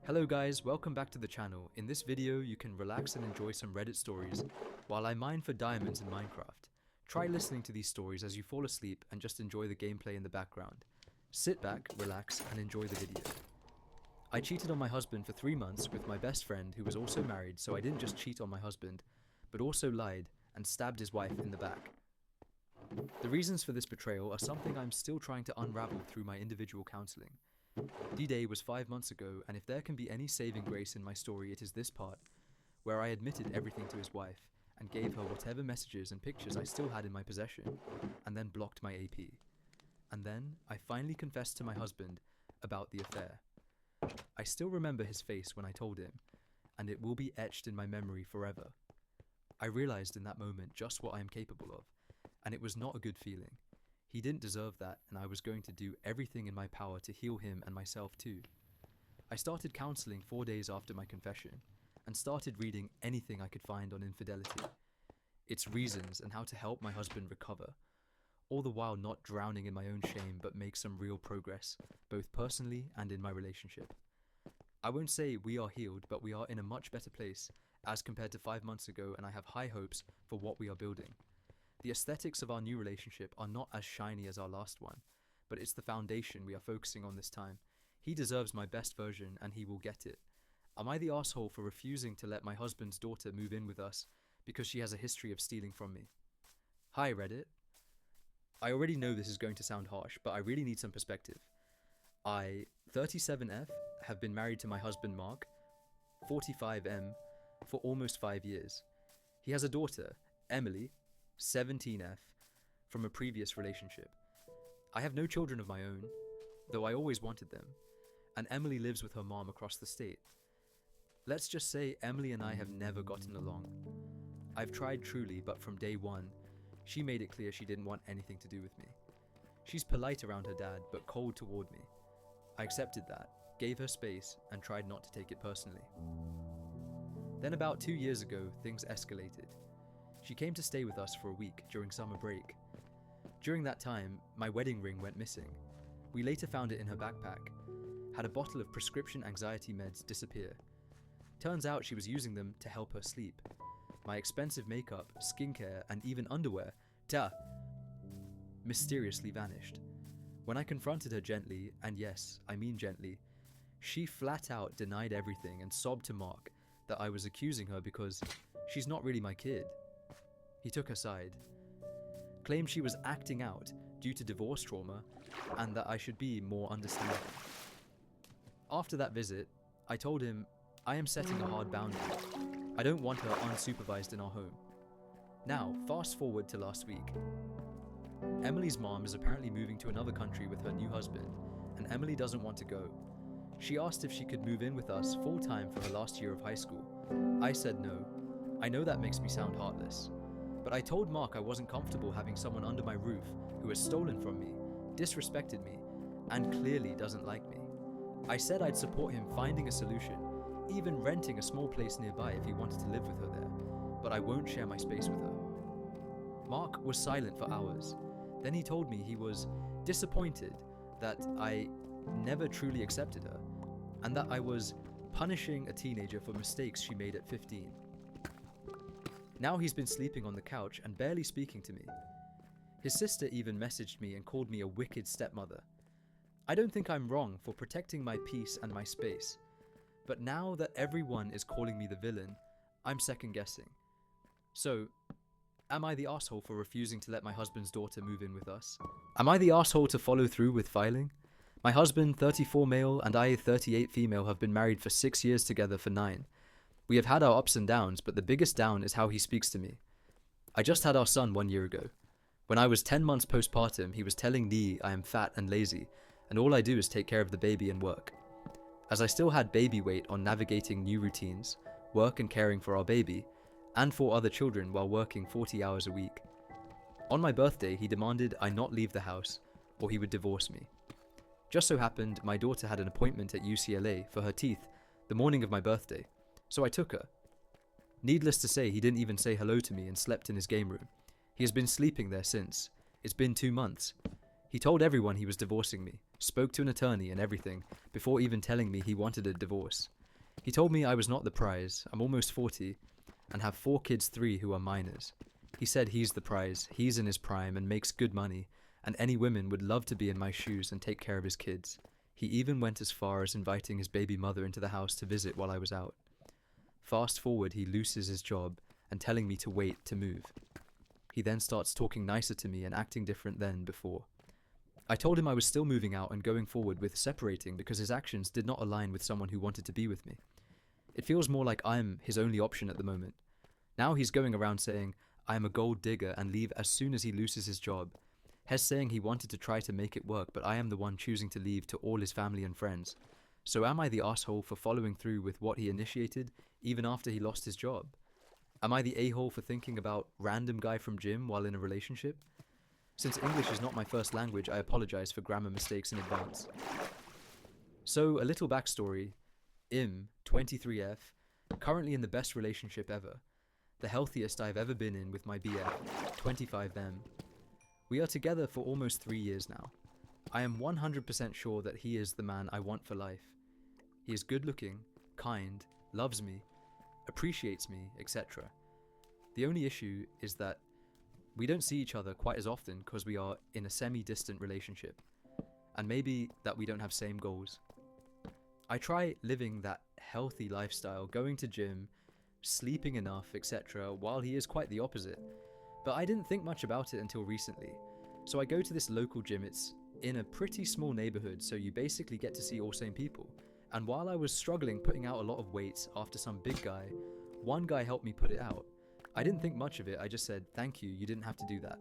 Hello guys, welcome back to the channel. In this video, you can relax and enjoy some Reddit stories while I mine for diamonds in Minecraft. Try listening to these stories as you fall asleep and just enjoy the gameplay in the background. Sit back, relax, and enjoy the video. I cheated on my husband for 3 months with my best friend who was also married, so I didn't just cheat on my husband, but also lied and stabbed his wife in the back. The reasons for this betrayal are something I'm still trying to unravel through my individual counseling. D-Day was 5 months ago, and if there can be any saving grace in my story, it is this part, where I admitted everything to his wife, and gave her whatever messages and pictures I still had in my possession, and then blocked my AP. And then, I finally confessed to my husband about the affair. I still remember his face when I told him, and it will be etched in my memory forever. I realized in that moment just what I am capable of, and it was not a good feeling. He didn't deserve that, and I was going to do everything in my power to heal him and myself too. I started counseling 4 days after my confession, and started reading anything I could find on infidelity, its reasons and how to help my husband recover, all the while not drowning in my own shame but make some real progress, both personally and in my relationship. I won't say we are healed, but we are in a much better place as compared to 5 months ago, and I have high hopes for what we are building. The aesthetics of our new relationship are not as shiny as our last one, but it's the foundation we are focusing on this time. He deserves my best version, and he will get it. Am I the asshole for refusing to let my husband's daughter move in with us because she has a history of stealing from me? Hi Reddit. I already know this is going to sound harsh, but I really need some perspective. I, 37F, have been married to my husband Mark, 45M, for almost 5 years. He has a daughter, Emily, 17F, from a previous relationship. I have no children of my own, though I always wanted them, and Emily lives with her mom across the state. Let's just say Emily and I have never gotten along. I've tried truly, but from day one, she made it clear she didn't want anything to do with me. She's polite around her dad, but cold toward me. I accepted that, gave her space, and tried not to take it personally. Then about 2 years ago, things escalated. She came to stay with us for a week during summer break. During that time, my wedding ring went missing. We later found it in her backpack, had a bottle of prescription anxiety meds disappear. Turns out she was using them to help her sleep. My expensive makeup, skincare, and even underwear, mysteriously vanished. When I confronted her gently, and yes, I mean gently, she flat out denied everything and sobbed to Mark that I was accusing her because she's not really my kid. He took her side, claimed she was acting out due to divorce trauma, and that I should be more understanding. After that visit, I told him I am setting a hard boundary. I don't want her unsupervised in our home. Now, fast forward to last week. Emily's mom is apparently moving to another country with her new husband, and Emily doesn't want to go. She asked if she could move in with us full-time for her last year of high school. I said no. I know that makes me sound heartless. But I told Mark I wasn't comfortable having someone under my roof who has stolen from me, disrespected me, and clearly doesn't like me. I said I'd support him finding a solution, even renting a small place nearby if he wanted to live with her there, but I won't share my space with her. Mark was silent for hours. Then he told me he was disappointed that I never truly accepted her, and that I was punishing a teenager for mistakes she made at 15. Now he's been sleeping on the couch and barely speaking to me. His sister even messaged me and called me a wicked stepmother. I don't think I'm wrong for protecting my peace and my space, but now that everyone is calling me the villain, I'm second guessing. So, am I the asshole for refusing to let my husband's daughter move in with us? Am I the asshole to follow through with filing? My husband, 34 male, and I, 38 female, have been married for 6 years together for 9. We have had our ups and downs, but the biggest down is how he speaks to me. I just had our son 1 year ago. When I was 10 months postpartum, he was telling me I am fat and lazy, and all I do is take care of the baby and work. As I still had baby weight on navigating new routines, work and caring for our baby, and 4 other children while working 40 hours a week. On my birthday, he demanded I not leave the house, or he would divorce me. Just so happened, my daughter had an appointment at UCLA for her teeth the morning of my birthday. So I took her. Needless to say, he didn't even say hello to me and slept in his game room. He has been sleeping there since. It's been 2 months. He told everyone he was divorcing me, spoke to an attorney and everything, before even telling me he wanted a divorce. He told me I was not the prize, I'm almost 40, and have 4 kids, 3 who are minors. He said he's the prize, he's in his prime and makes good money, and any women would love to be in my shoes and take care of his kids. He even went as far as inviting his baby mother into the house to visit while I was out. Fast forward, he loses his job and telling me to wait to move. He then starts talking nicer to me and acting different than before. I told him I was still moving out and going forward with separating because his actions did not align with someone who wanted to be with me. It feels more like I'm his only option at the moment. Now he's going around saying I am a gold digger and leave as soon as he loses his job. Hes saying he wanted to try to make it work, but I am the one choosing to leave to all his family and friends. So am I the asshole for following through with what he initiated, even after he lost his job? Am I the a-hole for thinking about random guy from gym while in a relationship? Since English is not my first language, I apologize for grammar mistakes in advance. So, a little backstory. 23F, currently in the best relationship ever. The healthiest I've ever been in with my BF, 25M. We are together for almost 3 years now. I am 100% sure that he is the man I want for life. He is good looking, kind, loves me, appreciates me, etc. The only issue is that we don't see each other quite as often because we are in a semi-distant relationship, and maybe that we don't have same goals. I try living that healthy lifestyle, going to gym, sleeping enough, etc., while he is quite the opposite. But I didn't think much about it until recently. So I go to this local gym. It's in a pretty small neighborhood, so you basically get to see all same people. And while I was struggling putting out a lot of weights after some big guy, one guy helped me put it out. I didn't think much of it, I just said, thank you, you didn't have to do that.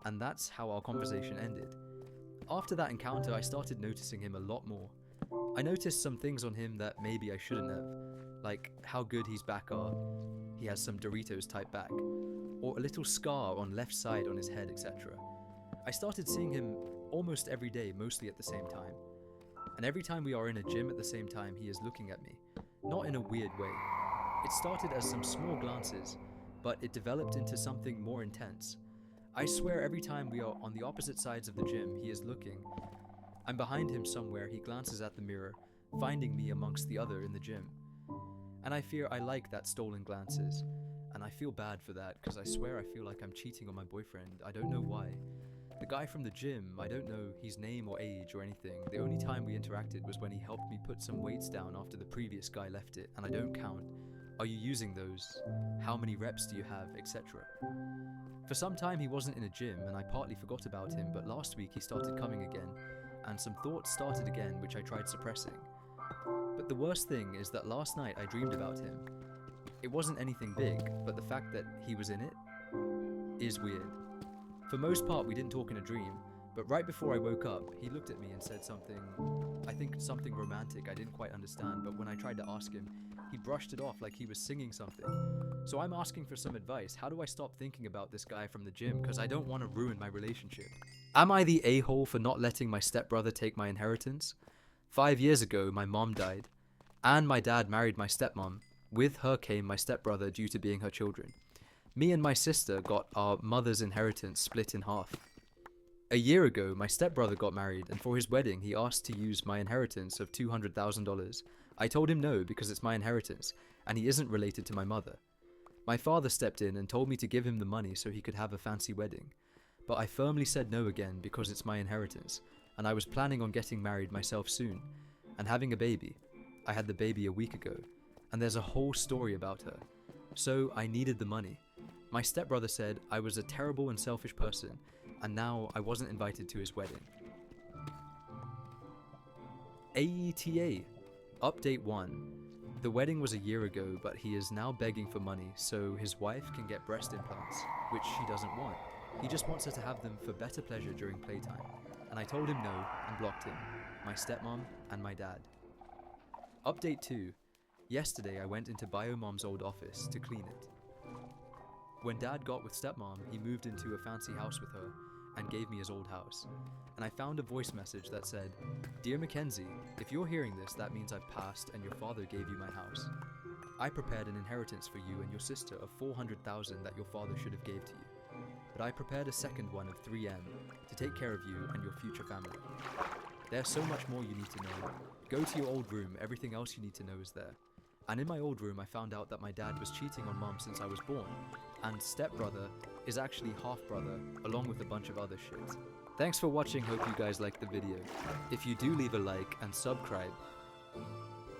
And that's how our conversation ended. After that encounter, I started noticing him a lot more. I noticed some things on him that maybe I shouldn't have, like how good his back are, he has some Doritos type back, or a little scar on left side on his head, etc. I started seeing him almost every day, mostly at the same time. And every time we are in a gym at the same time, he is looking at me, not in a weird way. It started as some small glances, but it developed into something more intense. I swear every time we are on the opposite sides of the gym, he is looking. I'm behind him somewhere, he glances at the mirror, finding me amongst the other in the gym. And I fear I like that stolen glances, and I feel bad for that because I swear I feel like I'm cheating on my boyfriend. I don't know why. The guy from the gym, I don't know his name or age or anything. The only time we interacted was when he helped me put some weights down after the previous guy left it, and I don't count. Are you using those? How many reps do you have, etc. For some time he wasn't in a gym and I partly forgot about him, but last week he started coming again, and some thoughts started again which I tried suppressing. But the worst thing is that last night I dreamed about him. It wasn't anything big, but the fact that he was in it is weird. For most part we didn't talk in a dream, but right before I woke up, he looked at me and said something, I think something romantic I didn't quite understand, but when I tried to ask him, he brushed it off like he was singing something. So I'm asking for some advice. How do I stop thinking about this guy from the gym? Because I don't want to ruin my relationship. Am I the a-hole for not letting my stepbrother take my inheritance? 5 years ago, my mom died, and my dad married my stepmom. With her came my stepbrother due to being her children. Me and my sister got our mother's inheritance split in half. A year ago, my stepbrother got married, and for his wedding, he asked to use my inheritance of $200,000. I told him no because it's my inheritance, and he isn't related to my mother. My father stepped in and told me to give him the money so he could have a fancy wedding. But I firmly said no again because it's my inheritance, and I was planning on getting married myself soon, and having a baby. I had the baby a week ago, and there's a whole story about her. So I needed the money. My stepbrother said I was a terrible and selfish person, and now I wasn't invited to his wedding. AITA. Update 1. The wedding was a year ago, but he is now begging for money so his wife can get breast implants, which she doesn't want. He just wants her to have them for better pleasure during playtime. And I told him no and blocked him, my stepmom and my dad. Update 2. Yesterday I went into Biomom's old office to clean it. When dad got with stepmom, he moved into a fancy house with her and gave me his old house. And I found a voice message that said, "Dear Mackenzie, if you're hearing this, that means I've passed and your father gave you my house. I prepared an inheritance for you and your sister of $400,000 that your father should have gave to you. but I prepared a second one of 3M to take care of you and your future family. There's so much more you need to know. Go to your old room, everything else you need to know is there. And in my old room I found out that my dad was cheating on mom since I was born, and stepbrother is actually half-brother, along with a bunch of other shit. Thanks for watching, hope you guys liked the video. If you do, leave a like and subscribe.